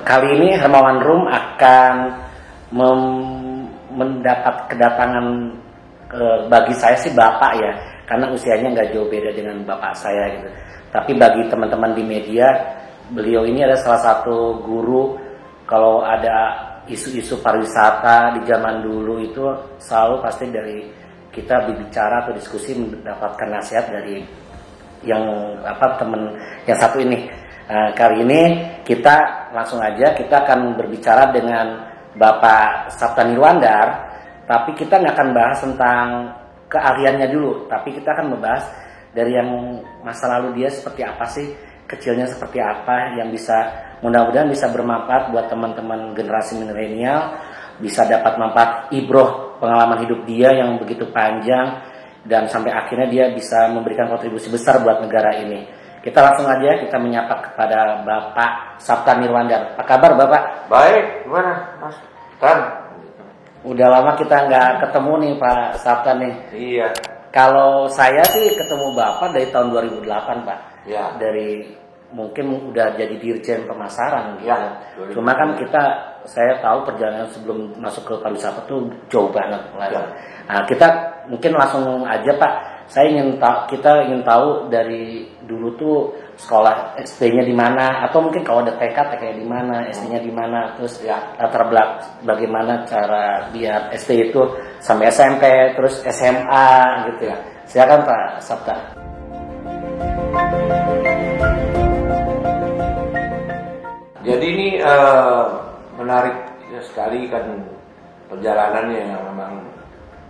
Kali ini Hermawan Room akan mendapat kedatangan, bagi saya sih bapak ya, karena usianya nggak jauh beda dengan bapak saya gitu. Tapi bagi teman-teman di media, beliau ini adalah salah satu guru. Kalau ada isu-isu pariwisata di zaman dulu itu selalu pasti dari kita berbicara atau diskusi mendapatkan nasihat dari yang teman yang satu ini. Kali ini kita langsung aja, kita akan berbicara dengan Bapak Sapta Nirwandar, tapi kita nggak akan bahas tentang keahliannya dulu, tapi kita akan membahas dari yang masa lalu dia seperti apa sih, kecilnya seperti apa, yang bisa mudah-mudahan bisa bermanfaat buat teman-teman generasi milenial, bisa dapat manfaat ibroh pengalaman hidup dia yang begitu panjang, dan sampai akhirnya dia bisa memberikan kontribusi besar buat negara ini. Kita langsung aja, kita menyapa kepada Bapak Sapta Nirwandar. Apa kabar Bapak? Baik, gimana Mas Tan? Udah lama kita nggak ketemu nih Pak Sapta nih. Iya. Kalau saya sih ketemu Bapak dari tahun 2008 Pak. Ya. Dari mungkin udah jadi dirjen pemasaran gitu. Ya, Cuma kan saya tahu perjalanan sebelum masuk ke pariwisata tuh jauh banget. Ya. Nah, kita mungkin langsung aja Pak. Kita ingin tahu dari dulu tuh sekolah SD-nya di mana, atau mungkin kalau ada TK TK-nya di mana, SD-nya di mana, terus latar belakang bagaimana cara biar SD itu sampai SMP, terus SMA gitu ya. Silakan Pak Sapta. Jadi ini menarik sekali kan perjalanannya, yang memang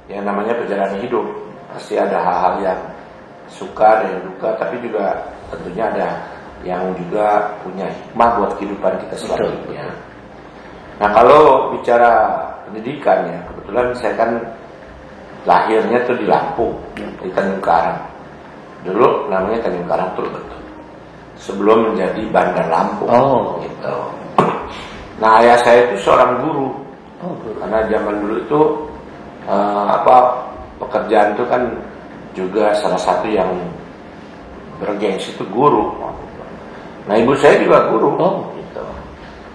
yang namanya perjalanan hidup. Pasti ada hal-hal yang suka dan duka, tapi juga tentunya ada yang juga punya hikmah buat kehidupan kita selanjutnya. Nah, kalau bicara pendidikan ya, kebetulan saya kan lahirnya tuh di Lampung, di Tanjung Karang. Dulu namanya Tanjung Karang tuh betul. Sebelum menjadi Bandar Lampung. Gitu. Nah, ayah saya itu seorang guru. Karena zaman dulu itu pekerjaan itu kan juga salah satu yang bergengsi itu guru. Nah, ibu saya juga guru. Gitu.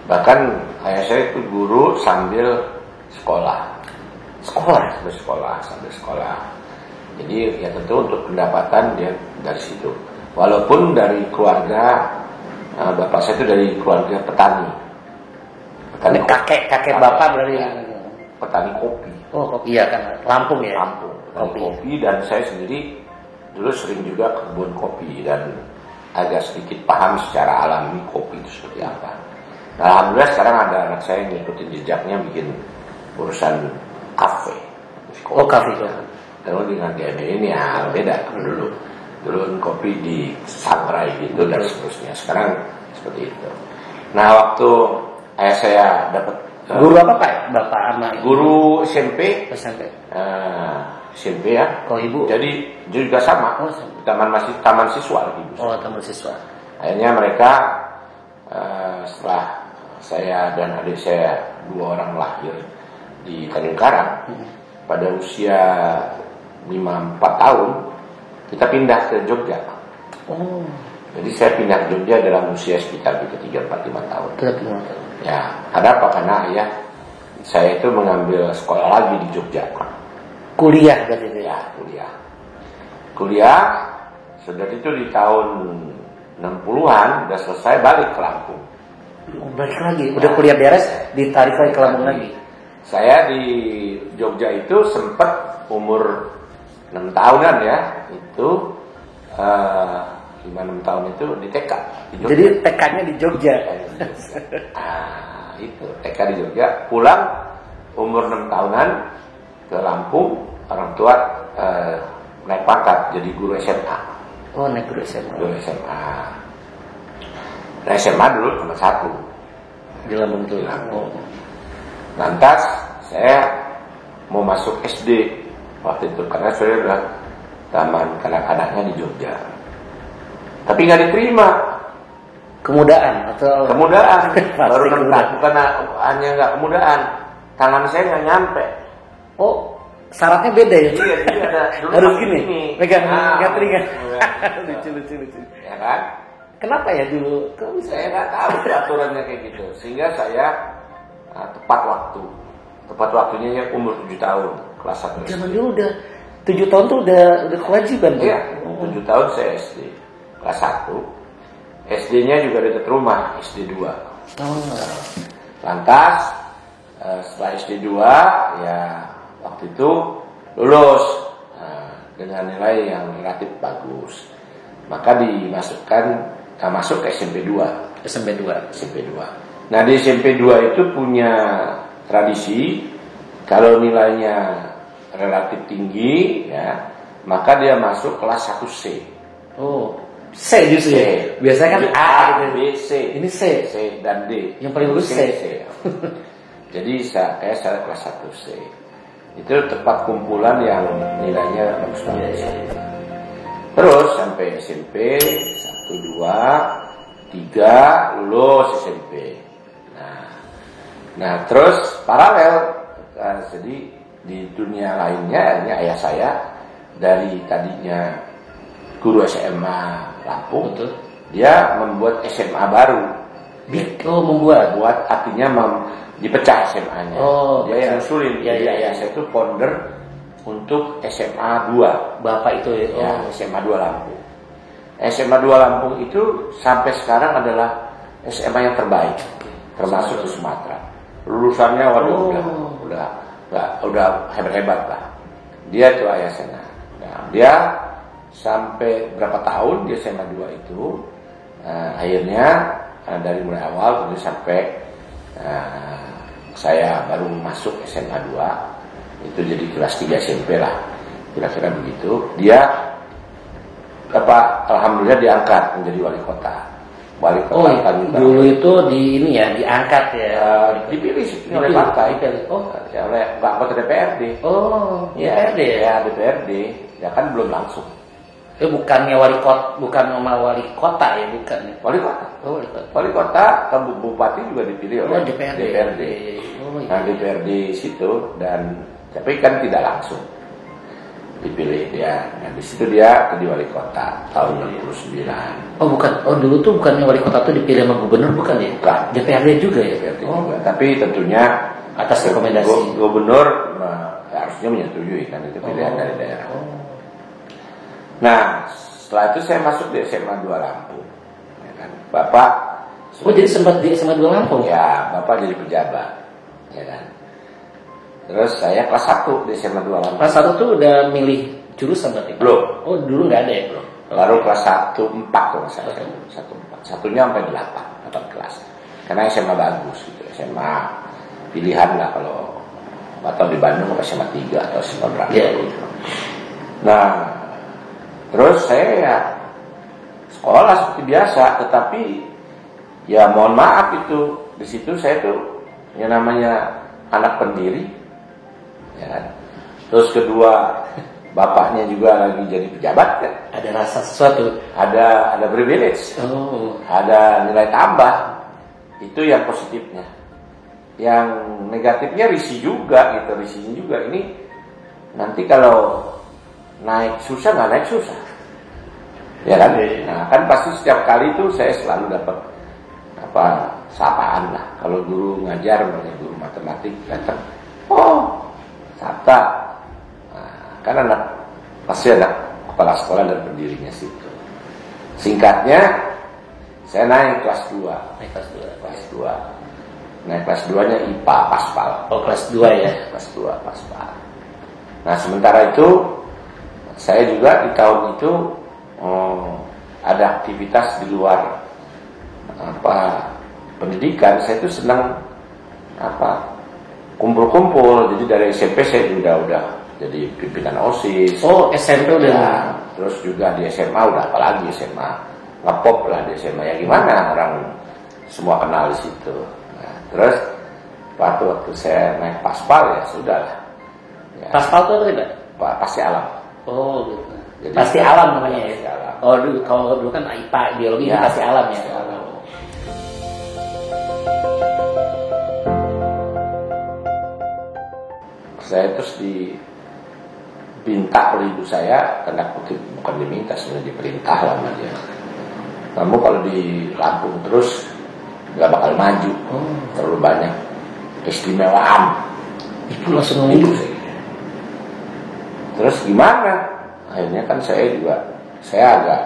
Bahkan ayah saya itu guru sambil sekolah. Sambil sekolah. Jadi ya tentu untuk pendapatan dia dari situ. Walaupun dari keluarga bapak saya itu dari keluarga petani. Kakek bapak berarti petani kopi. Kopi ya kan, Lampung ya. Lampung. Kopi, dan saya sendiri dulu sering juga ke kebun kopi dan agak sedikit paham secara alami kopi itu seperti apa. Nah, alhamdulillah sekarang ada anak saya yang ngikutin jejaknya bikin urusan kafe. Kafe. Lalu dengan GME ini ya beda dulu. Dulu kopi di sangrai gitu dan seterusnya. Sekarang seperti itu. Nah, waktu ayah saya dapat guru apa Pak? Bapak anak. Guru SMP. SMP ya. Kalau ibu? Jadi juga sama. Taman siswa ibu. Taman siswa. Akhirnya mereka setelah saya dan adik saya 2 orang lahir di Tanjung Karang, pada usia 5-4 tahun kita pindah ke Jogja. Jadi saya pindah ke Jogja dalam usia sekitar 3-4-5 tahun. 3-5 tahun. Ya, ada apa? Karena ayah saya itu mengambil sekolah lagi di Jogja. Kuliah berarti itu ya? Kuliah, sudah itu di tahun 60-an, udah selesai balik ke Lampung. Balik lagi? Udah kuliah beres, ditarik lagi ke Lampung lagi? Saya di Jogja itu sempat umur 6 tahunan ya, itu 5-6 tahun itu di TK di Jogja. Jadi TK-nya di Jogja. Itu TK di Jogja. Pulang umur 6 tahunan ke Lampung, orang tua naik pangkat jadi guru SMA. Naik guru SMA. Nah, SMA dulu cuma 1 di Lampung tuh. Lantas saya mau masuk SD waktu itu karena saya udah taman kanak-kanaknya di Jogja. Tapi nggak diterima. Kemudaan atau? Kemudaan. Baru 6 tahun. Bukan hanya nggak kemudaan, tangan saya nggak nyampe. Syaratnya beda ya? Iya, jadi ada harus gini. Pegang telinga. Lucu. Ya kan? Kenapa ya dulu? Kok bisa? Saya nggak tahu tuh aturannya kayak gitu. Sehingga saya tepat waktu. Tepat waktunya ya umur 7 tahun, kelas 1 SD. Zaman dulu udah 7 tahun tuh udah kewajiban. Iya, 7 tahun saya SD. Kelas 1. SD-nya juga dekat rumah, SD 2. Oh. Lantas setelah SD 2 ya waktu itu lulus dengan nilai yang relatif bagus. Maka masuk ke SMP 2. SMP 2. SMP 2. Nah, di SMP 2 itu punya tradisi kalau nilainya relatif tinggi ya, maka dia masuk kelas 1C. Oh, C justru ya. Biasanya kan A gitu. B, C. Ini C. C dan D. Yang paling bagus C. Jadi saya kelas 1C. Itu tempat kumpulan yang nilainya bagus-bagus. Terus sampai SMP 1, 2, 3 lulus SMP. Nah terus paralel, jadi di dunia lainnya, ini ayah saya dari tadinya guru SMA Lampung, betul. Dia membuat SMA baru. Membuat artinya dipecah SMA-nya. Dia yang usulin. Ya, jadi ayah saya itu founder untuk SMA 2. Bapak itu ya. SMA 2 Lampung. SMA 2 Lampung itu sampai sekarang adalah SMA yang terbaik, termasuk di Sumatera. Lulusannya udah hebat-hebat lah. Dia itu ayah saya. Nah, dia sampai berapa tahun di SMA 2 itu, akhirnya dari mulai awal tentu sampai saya baru masuk SMA 2 itu jadi kelas 3 SMP lah, kira-kira begitu. Dia alhamdulillah diangkat menjadi wali kota. Dulu itu diangkat ya. Dipilih oleh partai. Oleh anggota DPRD. DPRD ya. DPRD. Ya kan belum langsung. Bukannya wali kota, bukan nama wali kota ya, bukan. Wali kota. Wali kota, bupati juga dipilih oleh DPRD. Nah, DPRD situ tapi kan tidak langsung dipilih dia. Nah, di situ dia jadi wali kota tahun 69. Bukan. Dulu tuh bukannya wali kota tuh dipilih sama gubernur, bukan ya? Bukan. DPRD juga ya? DPRD juga. Tapi tentunya atas rekomendasi gubernur harusnya menyetujui kan itu pilihan dari daerah. Nah, setelah itu saya masuk di SMA 2 Lampung. Ya kan? Bapak jadi sempat di SMA 2 Lampung? Ya, Bapak jadi pejabat. Ya kan? Terus saya kelas 1 di SMA 2 Lampung. Kelas 1 tuh udah milih jurusan berarti? Belum. Dulu nggak ada ya? Belum. Baru kelas 1, 4 tuh saya. 1, 4. Satunya sampai 8 kelas. Karena SMA bagus gitu. SMA pilihan lah kalau atau di Bandung SMA 3 atau SMA berapa gitu. Nah, terus saya sekolah seperti biasa, tetapi ya mohon maaf itu di situ saya tuh yang namanya anak pendiri, ya kan? Terus kedua bapaknya juga lagi jadi pejabat kan? Ada rasa sesuatu, ada privilege, ada nilai tambah, itu yang positifnya. Yang negatifnya risih juga gitu, risihnya juga ini nanti kalau naik susah nggak naik susah, ya kan? Nah kan pasti setiap kali itu saya selalu dapat sapaan lah. Kalau guru ngajar, guru matematik datang, Sabta, kan pasti ada kepala sekolah dan pendirinya situ. Singkatnya, saya naik kelas 2. Naik kelas 2-nya IPA Paspal. Kelas 2 ya? Kelas 2 Paspal. Nah sementara itu saya juga di tahun itu ada aktivitas di luar pendidikan. Saya itu senang kumpul-kumpul. Jadi dari SMP saya udah jadi pimpinan OSIS. SMP udah ya, terus juga di SMA udah, apalagi SMA ngepop lah di SMA. Ya gimana, orang semua kenal di situ. Nah, terus waktu saya naik Paspal ya sudah lah. Ya. Paspal itu apa? Pasti alam. Gitu. Jadi, pasti alam namanya ya. Pasti alam. Kalau dulu kan IPA biologi ya, pasti alam ya. Pasti alam. Saya terus diminta oleh ibu saya, tanda kutip bukan diminta, sebenarnya diperintah lah dia kamu kalau di Lampung terus nggak bakal maju, terlalu banyak keistimewaan. Ibu langsung ngomong. Terus gimana? Akhirnya kan saya agak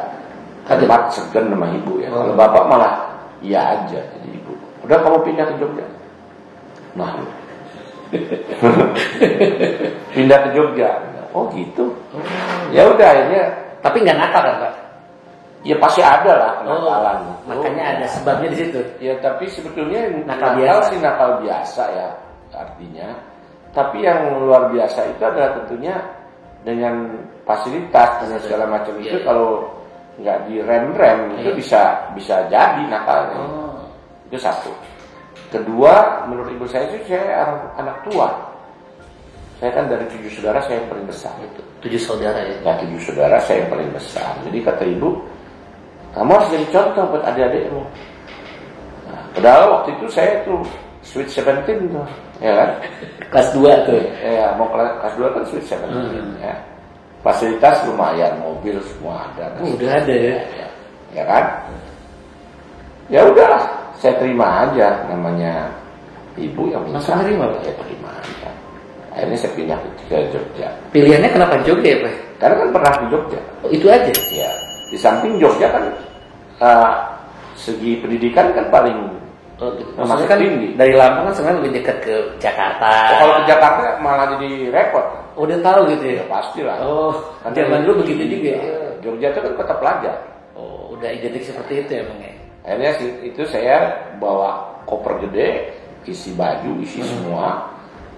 hemat segan sama ibu ya. Kalau bapak malah iya aja, jadi ibu. Udah kamu pindah ke Jogja. Nah, pindah ke Jogja. Oh gitu. Ya udah akhirnya. Tapi nggak nakal kan Pak? Ya pasti ada lah kenakalan. Makanya ada sebabnya di situ. Ya tapi sebetulnya nakal biasa. sih nakal biasa ya artinya. Tapi yang luar biasa itu adalah tentunya dengan fasilitas dan segala macam itu kalau nggak direm itu bisa jadi nakal. Itu satu. Kedua, menurut ibu saya sih saya anak tua. Saya kan dari 7 saudara saya yang paling besar. 7 saudara ya? Ya 7 saudara saya yang paling besar. Jadi kata ibu, kamu harus jadi contoh buat adik-adikmu. Nah, padahal waktu itu saya tuh sweet 17 tuh, ya kan? Kelas 2 tuh. Ya mau kelas 2 kan sweet 17 ya. Fasilitas lumayan, mobil semua ada. Udah ada ya. Ya kan? Ya udahlah, saya terima aja namanya ibu yang minta. Langsung terima, Pak? Ya terima aja. Akhirnya saya pindah ke Jogja. Pilihannya kenapa Jogja ya Pak? Karena kan pernah di Jogja. Oh, itu aja? Ya. Di samping Jogja kan segi pendidikan kan paling maksudnya kan tinggi. Dari Lampung kan sebenarnya lebih dekat ke Jakarta. Kalau ke Jakarta malah jadi repot. Udah tahu gitu ya? Ya pastilah. Oh, kan zaman dulu begitu juga ya? Jogja itu kan kota pelajar. Oh, udah identik seperti itu emang ya? Akhirnya itu saya bawa koper gede, isi baju, isi semua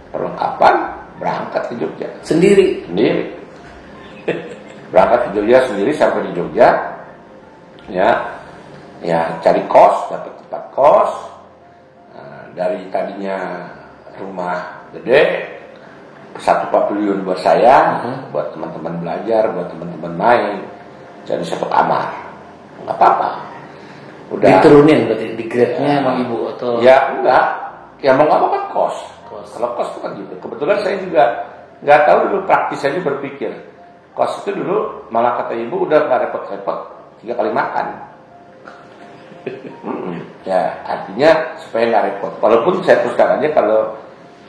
perlengkapan, berangkat ke Jogja. Sendiri? Sendiri. Berangkat ke Jogja sendiri, sampai di Jogja, ya cari kos, dapat tempat kos. Nah, dari tadinya rumah gede, satu pavilion buat saya, buat teman-teman belajar, buat teman-teman main, jadi satu kamar, nggak apa-apa. Udah diturunin berarti di grade-nya sama ibu atau? Ya enggak, ya mau nggak mau kan kos. Kalau kos itu kan gitu. Kebetulan saya juga nggak tahu dulu, praktis aja berpikir. Kos itu dulu malah kata ibu udah nggak repot-repot, 3 kali makan. Ya artinya supaya nggak repot. Walaupun saya teruskan aja kalau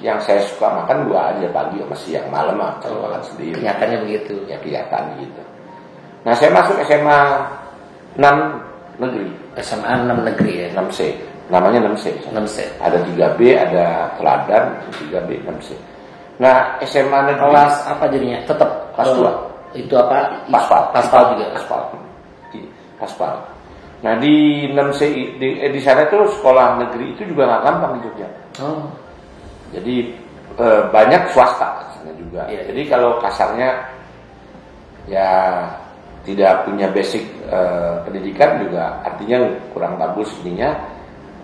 yang saya suka makan 2 aja, pagi sama siang, malam saya makan sendiri. Kenyataannya begitu. Ya kelihatan gitu. Nah saya masuk SMA 6 negeri. SMA 6 negeri ya? 6C. Namanya 6C. 6C. Ada 3B, ada teladan, 3B, 6C. Nah, SMA negeri. Kelas apa jadinya? Tetap kelas 2. Itu apa? Paspal juga. Paspal. Nah, di 6C di sana tuh sekolah negeri itu juga nggak gampang di Jogja. Oh. Jadi banyak swasta di sana juga. Iya. Jadi kalau kasarnya ya tidak punya basic pendidikan juga artinya kurang bagus ininya,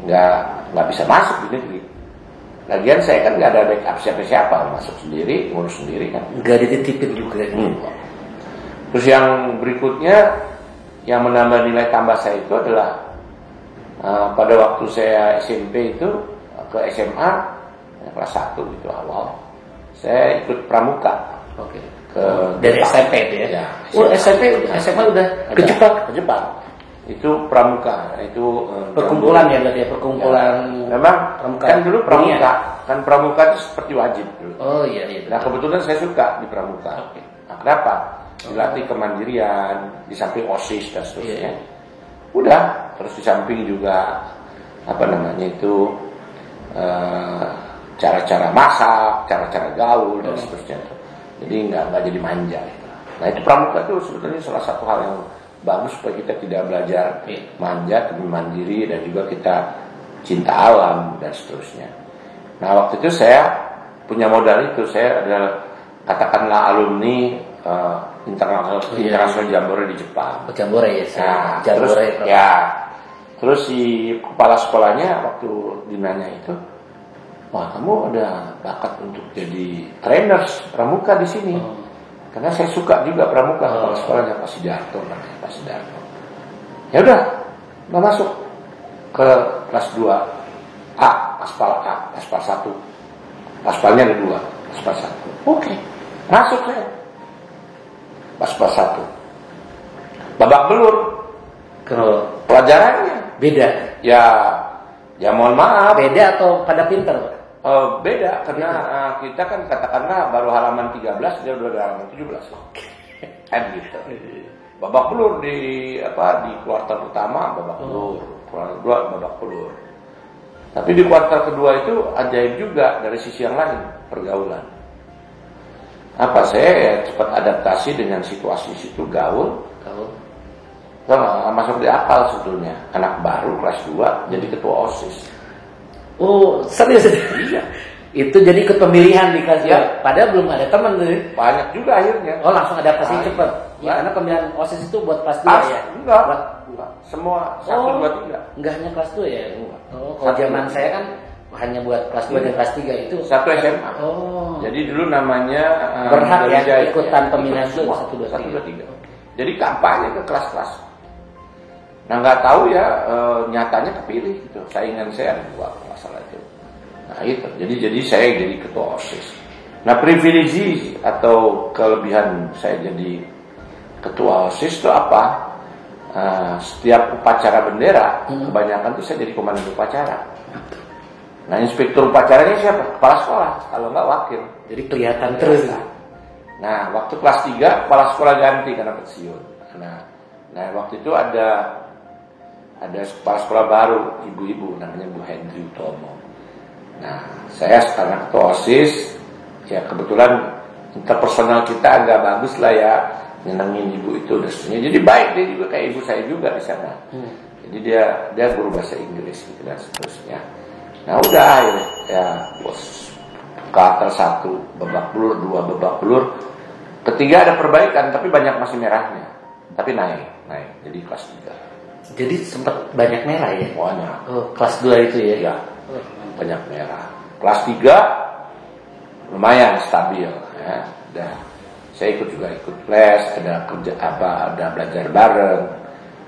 nggak bisa masuk di negeri. Lagian saya kan nggak ada backup siapa-siapa, masuk sendiri, ngurus sendiri kan. Nggak dititipin juga. Terus yang berikutnya yang menambah nilai tambah saya itu adalah pada waktu saya SMP itu ke SMA kelas 1 itu awal, saya ikut pramuka. Oke. Dari SMP itu ya? SMA udah ke Jepang? Ke Jepang. Itu pramuka, itu perkumpulan ya berarti ya, perkumpulan. Ya. Memang pramuka. Kan dulu pramuka, kan pramuka itu seperti wajib dulu. Oh iya. Nah kebetulan saya suka di pramuka. Okay. Nah, kenapa? Dilatih kemandirian, di samping OSIS dan seterusnya. Udah, terus di samping juga cara-cara masak, cara-cara gaul dan seterusnya. Jadi nggak jadi manja. Nah itu pramuka itu sebetulnya salah satu hal yang bagus supaya kita tidak belajar manja, tapi mandiri dan juga kita cinta alam dan seterusnya. Nah waktu itu saya punya modal itu, saya adalah katakanlah alumni internasional Jambore di Jepang. Jambore ya. Nah, terus si kepala sekolahnya waktu dinanya itu, wah kamu ada bakat untuk jadi trainers pramuka di sini. Karena saya suka juga pramuka. Kepala sekolahnya Pak Sidarto namanya, Pak Sidarto. Ya udah, nggak masuk ke kelas 2A, aspal 1. Aspalnya ada 2, aspal 1. Oke, masuk saya. Aspal 1. Babak belur. Kalau pelajarannya Beda. Ya mohon maaf. Beda atau pada pinter, Pak? Beda karena kita kan katakanlah baru halaman 13 dia udah halaman 17. Kan gitu. Babak belur di kuartal pertama babak belur, kuartal kedua babak belur. Tapi di kuartal kedua itu ajaib juga dari sisi yang lain, pergaulan. Saya cepat adaptasi dengan situasi situ gaul. Masuk di akal sebetulnya. Anak baru kelas 2 jadi ketua OSIS. Oh, serius? Iya. Itu jadi ikut pemilihan di kelas ya. Padahal belum ada teman tuh. Banyak juga akhirnya. Oh, langsung adaptasi cepat. Ya, karena pemilihan OSIS itu buat kelas 2 ya? Enggak. Semua 1, 2, 3. Enggak hanya kelas 2 ya? Oh, kalau zaman saya kan hanya buat kelas 2 dan kelas 3 itu. 1 SMA. Oh. Jadi dulu namanya berhak ya ikutan pemilihan itu 1, 2, 3. Jadi kampanye ke kelas-kelas. Nah nggak tahu ya nyatanya kepilih gitu. Saingan saya ada 2 masalah itu. Nah itu. Jadi saya jadi ketua OSIS. Nah privilege atau kelebihan saya jadi ketua OSIS itu apa? Setiap upacara bendera, kebanyakan itu saya jadi komandan upacara. Nah inspektur upacaranya siapa? Kepala sekolah, kalau nggak wakil. Jadi kelihatan terus. Nah waktu kelas 3 kepala sekolah ganti karena pensiun. Nah waktu itu ada kepala sekolah baru, ibu-ibu namanya Bu Hendri Utomo. Nah saya karena ketua OSIS, ya kebetulan interpersonal kita agak bagus lah ya, nyenengin ibu itu dasarnya. Jadi baik dia juga kayak ibu saya juga di sana. Jadi dia guru bahasa Inggris gitu dan seterusnya. Nah udah ya bos kuartal 1 babak belur, 2 babak belur, ketiga ada perbaikan tapi banyak masih merahnya, tapi naik jadi kelas 3. Jadi sempat banyak merah ya? Banyak. Oh, kelas 2 itu ya? Ya, banyak merah. Kelas 3 lumayan stabil ya. Dan saya ikut les, ada kerja ada belajar bareng.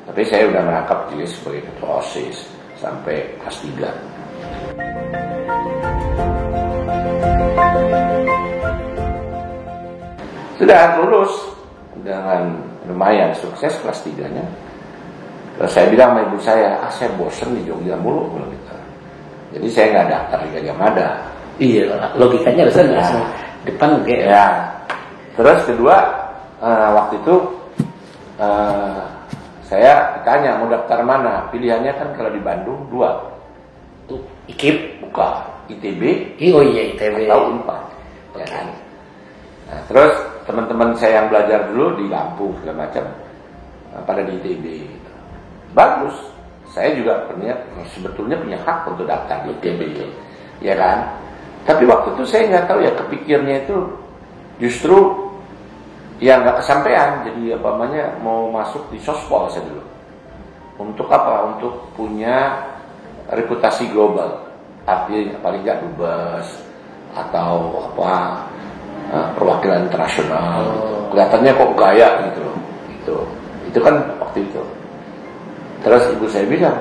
Tapi saya udah merangkap juga sebagai ketua OSIS sampai kelas 3. Sudah lulus dengan lumayan sukses kelas 3-nya. Terus saya bilang sama ibu saya, saya bosen di Jogja mulu gitu. Jadi saya nggak daftar di Gajah Mada. Iya, logikanya harusnya langsung depan ya. Terus kedua waktu itu saya ditanya mau daftar mana. Pilihannya kan kalau di Bandung 2. Tuh, IKIP, bukan ITB. Oh iya ITB. Atau Unpad. Ya kan. Nah, terus teman-teman saya yang belajar dulu di Lampung segala macam pada di ITB. Bagus. Saya juga sebetulnya punya hak untuk daftar di ITB. Ya kan? Tapi waktu itu saya nggak tahu ya, kepikirnya itu justru ya nggak kesampaian. Jadi mau masuk di sospol saya dulu. Untuk apa? Untuk punya reputasi global. Artinya paling nggak dubes atau perwakilan internasional. Kelihatannya kok gaya gitu loh. Itu kan waktu itu. Terus ibu saya bilang,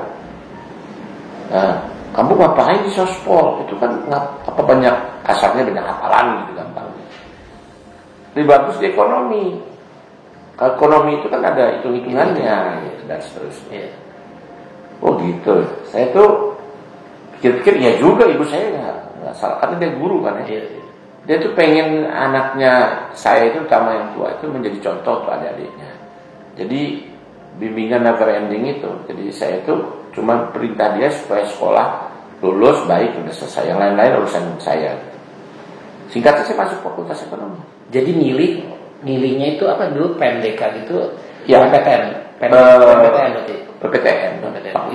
kamu ngapain di sospol? Itu kan banyak kasarnya, banyak hafalan gitu gampang. Lebih bagus di ekonomi. Kalau ekonomi itu kan ada hitung-hitungannya dan seterusnya. Oh gitu. Saya tuh pikir-pikir ya juga ibu saya nggak salah, karena dia guru kan ya. Dia tuh pengen anaknya saya itu, terutama yang tua itu menjadi contoh untuk adik-adiknya. Jadi bimbingan never ending itu. Jadi saya itu cuma perintah dia supaya sekolah lulus baik, udah selesai. Yang lain-lain urusan saya. Singkatnya saya masuk fakultas ekonomi. Jadi milihnya itu apa dulu PMDK gitu? Ya. PTN berarti. PPTN.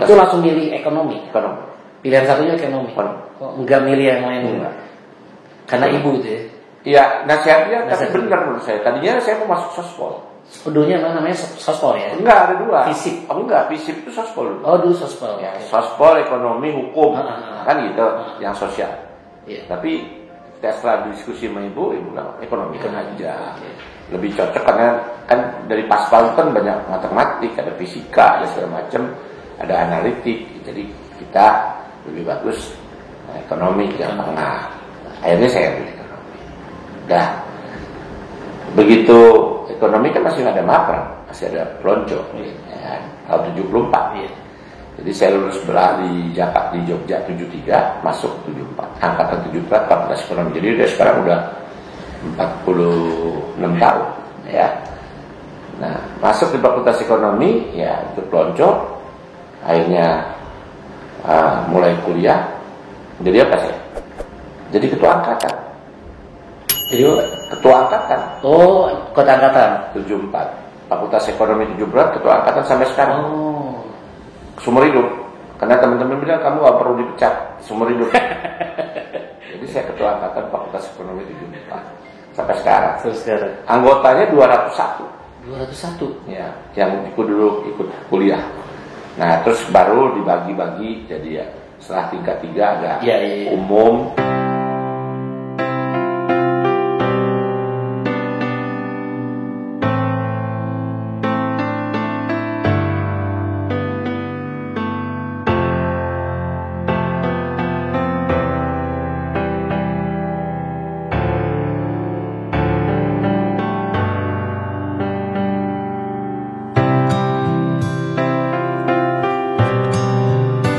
Itu langsung milih ekonomi. Ekonomi. Pilihan satunya ekonomi. Kok enggak milih yang lain? Enggak. Karena ibu itu ya. Iya, nasihatnya tapi benar menurut saya. Tadinya saya mau masuk sospol. Dulunya namanya sospol ya? Enggak, ada 2. Fisip. Enggak, fisip itu sospol dulu. Oh, dulu sospol. Ya, sospol, ekonomi, hukum. Kan gitu, yang sosial. Iya. Tapi setelah diskusi sama ibu bilang ekonomi kan aja. Lebih cocok karena kan dari paspal kan banyak matematik, ada fisika, ada segala macam, ada analitik. Jadi kita lebih bagus ekonomi yang tengah. Akhirnya saya pilih ekonomi. Dah. Begitu ekonomi kan masih ada magang. masih ada pelonco, ya, tahun 74. Iya. Jadi saya lulus belah di Jakarta di Jogja 73, masuk 74, angkatan 74 fakultas ekonomi. Jadi udah sekarang udah 46 tahun, ya. Nah, masuk di fakultas ekonomi, ya itu pelonco, akhirnya mulai kuliah. Jadi apa sih? Jadi ketua angkatan. Jadi Ketua angkatan. oh, kota angkatan. 74. Fakultas Ekonomi 74, ketua angkatan sampai sekarang. Oh. Seumur hidup. Karena teman-teman bilang kamu gak perlu dipecat seumur hidup. Jadi saya ketua angkatan Fakultas Ekonomi 74 sampai sekarang. Terus sekarang Anggotanya 201. 201. Ya, yang dulu ikut kuliah. Nah, terus baru dibagi-bagi jadi ya setelah tingkat 3 agak Iya, iya. umum.